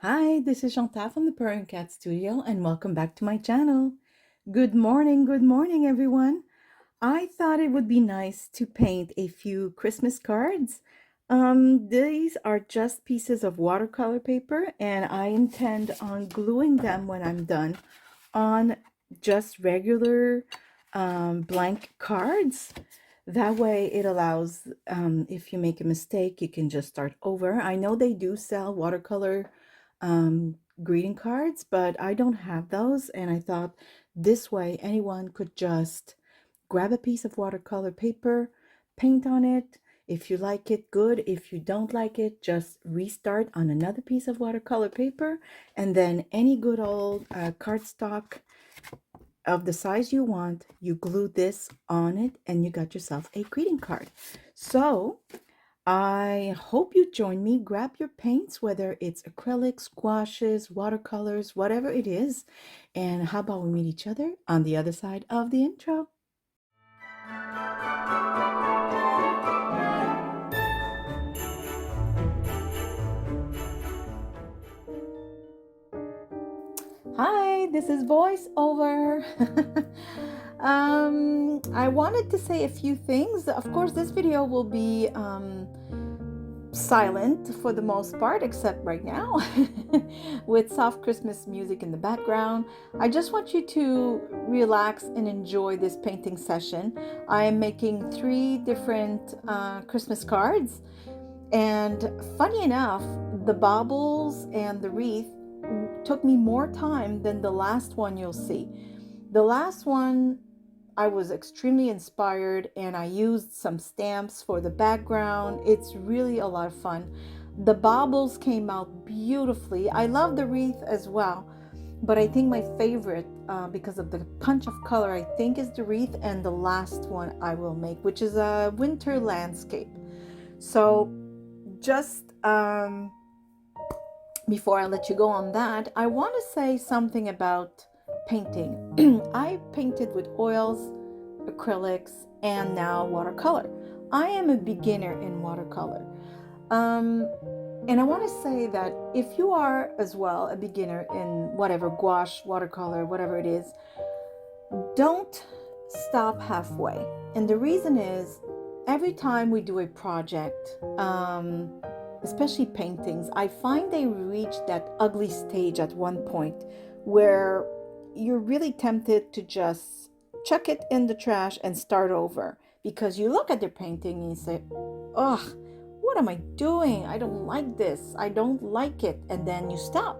Hi, this is Chantal from ThePurringCatStudio, and welcome back to my channel. Good morning, everyone. I thought it would be nice to paint a few Christmas cards. These are just pieces of watercolor paper, and I intend on gluing them when I'm done on just regular blank cards. That way it allows, if you make a mistake, you can just start over. I know they do sell watercolor greeting cards, but I don't have those. And I thought this way anyone could just grab a piece of watercolor paper, paint on it. If you like it, good. If you don't like it, just restart on another piece of watercolor paper. And then any good old cardstock of the size you want, you glue this on it and you got yourself a greeting card. So I hope you join me. Grab your paints, whether it's acrylics, gouaches, watercolors, whatever it is. And how about we meet each other on the other side of the intro? Hi, this is voiceover. I wanted to say a few things. Of course, this video will be silent for the most part, except right now, with soft Christmas music in the background. I just want you to relax and enjoy this painting session. I am making 3 different Christmas cards, and funny enough, the baubles and the wreath took me more time than the last one you'll see. The last one, I was extremely inspired and I used some stamps for the background. It's really a lot of fun. The baubles came out beautifully. I love the wreath as well, but I think my favorite, because of the punch of color, I think is the wreath, and the last one I will make, which is a winter landscape. So just before I let you go on that, I want to say something about painting. I painted with oils, acrylics, and now watercolor. I am a beginner in watercolor. And I want to say that if you are as well a beginner in whatever, gouache, watercolor, whatever it is, don't stop halfway. And the reason is, every time we do a project, especially paintings, I find they reach that ugly stage at one point where you're really tempted to just chuck it in the trash and start over, because you look at the painting and you say, ugh, what am I doing? I don't like this. I don't like it. And then you stop.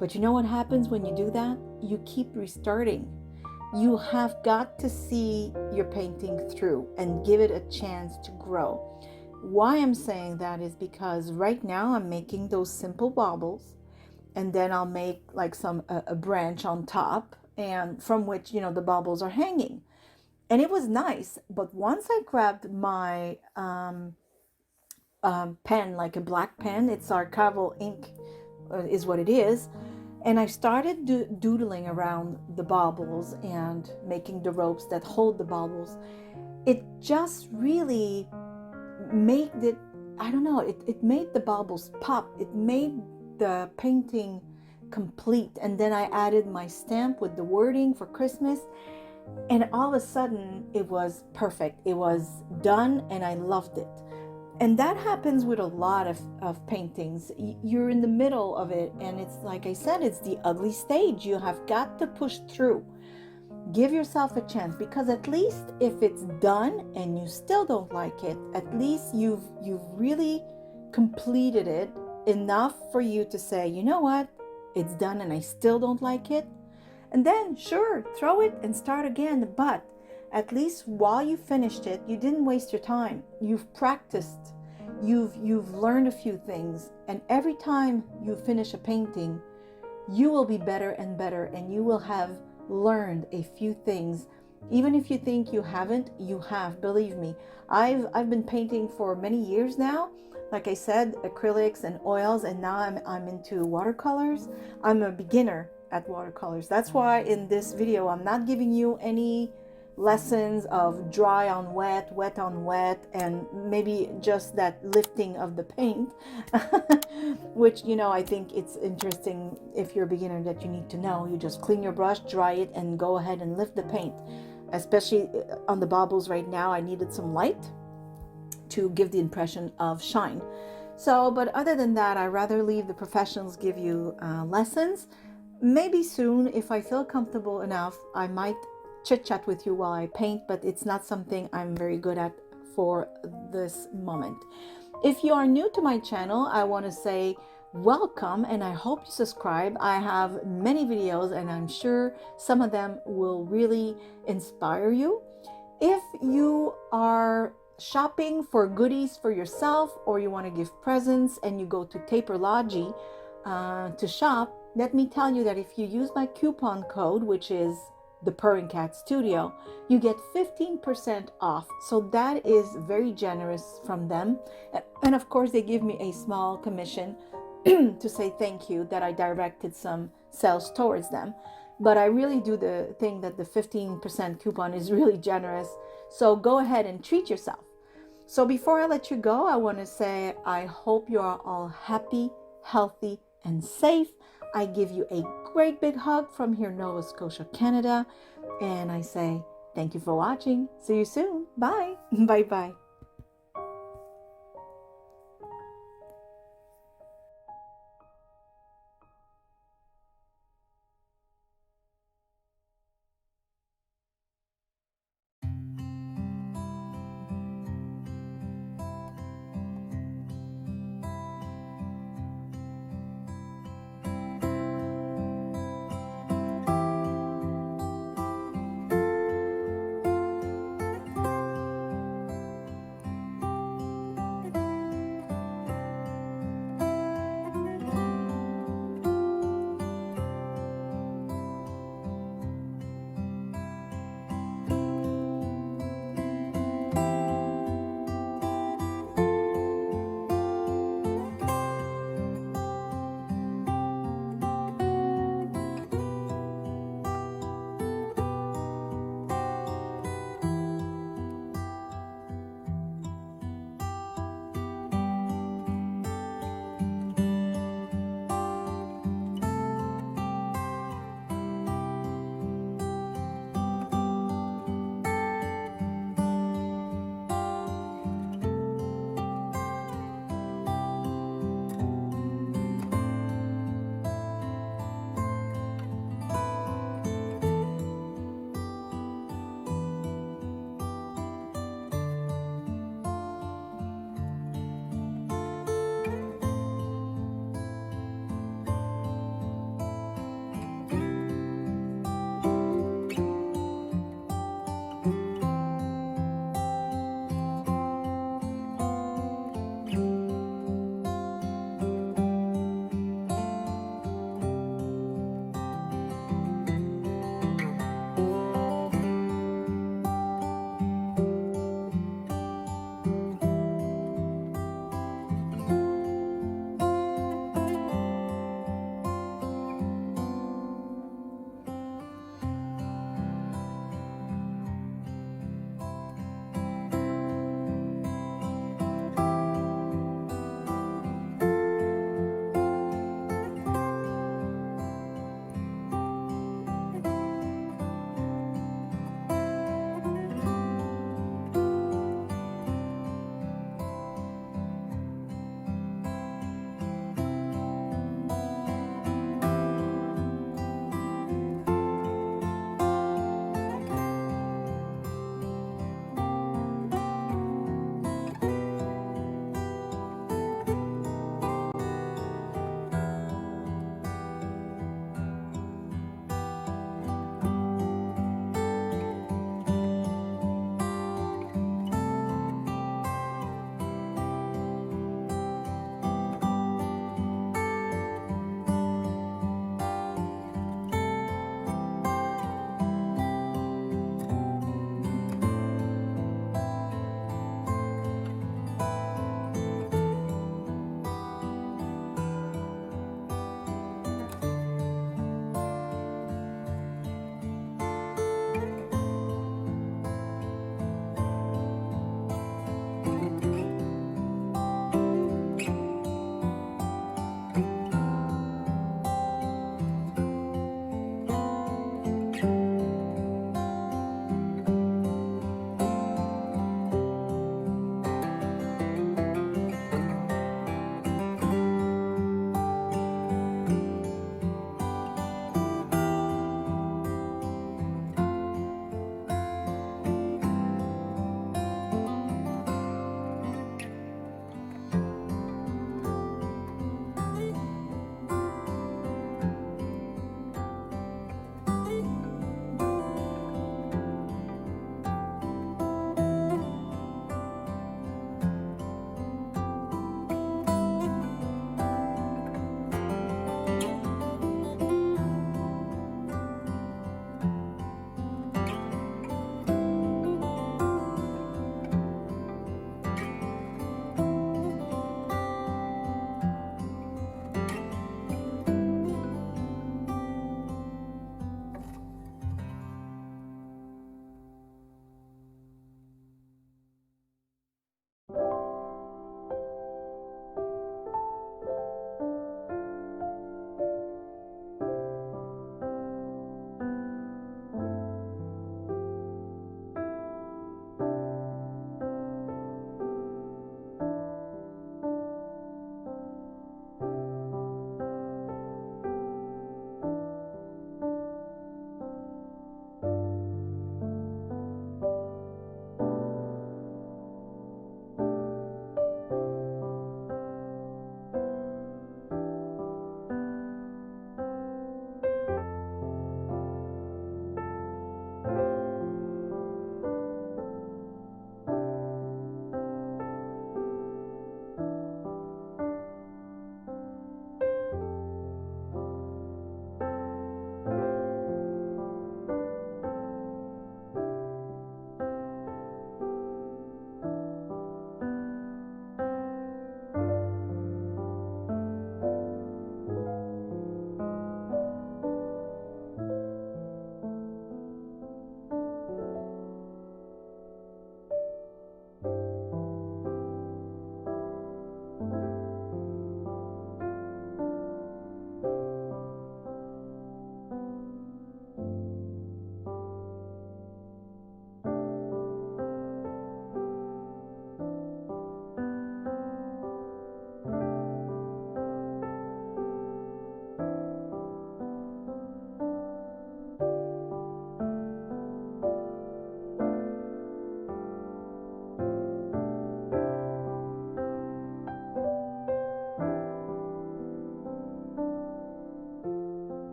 But you know what happens when you do that? You keep restarting. You have got to see your painting through and give it a chance to grow. Why I'm saying that is because right now I'm making those simple baubles, and then I'll make like a branch on top, and from which, the baubles are hanging. And it was nice, but once I grabbed my pen, like a black pen, it's archival ink, is what it is, and I started doodling around the baubles and making the ropes that hold the baubles. It just really made it, I don't know, it made the baubles pop. It made the painting complete. And then I added my stamp with the wording for Christmas, and all of a sudden it was perfect. It was done and I loved it. And that happens with a lot of paintings. You're in the middle of it, and it's like I said, it's the ugly stage. You have got to push through. Give yourself a chance, because at least if it's done and you still don't like it, at least you've really completed it enough for you to say, you know what, it's done and I still don't like it. And then sure, throw it and start again. But at least while you finished it, you didn't waste your time. You've practiced. You've learned a few things, and every time you finish a painting, you will be better and better, and you will have learned a few things. Even if you think you haven't, you have. Believe me, I've been painting for many years now. Like I said, acrylics and oils, and now I'm into watercolors. I'm a beginner at watercolors. That's why in this video I'm not giving you any lessons of dry on wet, wet on wet, and maybe just that lifting of the paint, which, you know, I think it's interesting if you're a beginner that you need to know. You just clean your brush, dry it, and go ahead and lift the paint. Especially on the baubles right now, I needed some light to give the impression of shine. So, but other than that, I rather leave the professionals give you lessons. Maybe soon, if I feel comfortable enough, I might chit chat with you while I paint, but it's not something I'm very good at for this moment. If you are new to my channel, I want to say welcome, and I hope you subscribe. I have many videos, and I'm sure some of them will really inspire you. If you are shopping for goodies for yourself, or you want to give presents and you go to Taperlogy to shop, let me tell you that if you use my coupon code, which is ThePurringCatStudio, you get 15% off. So that is very generous from them. And of course, they give me a small commission to say thank you that I directed some sales towards them. But I really do think that the 15% coupon is really generous. So go ahead and treat yourself. So before I let you go, I want to say I hope you are all happy, healthy, and safe. I give you a great big hug from here, Nova Scotia, Canada. And I say thank you for watching. See you soon. Bye. Bye-bye.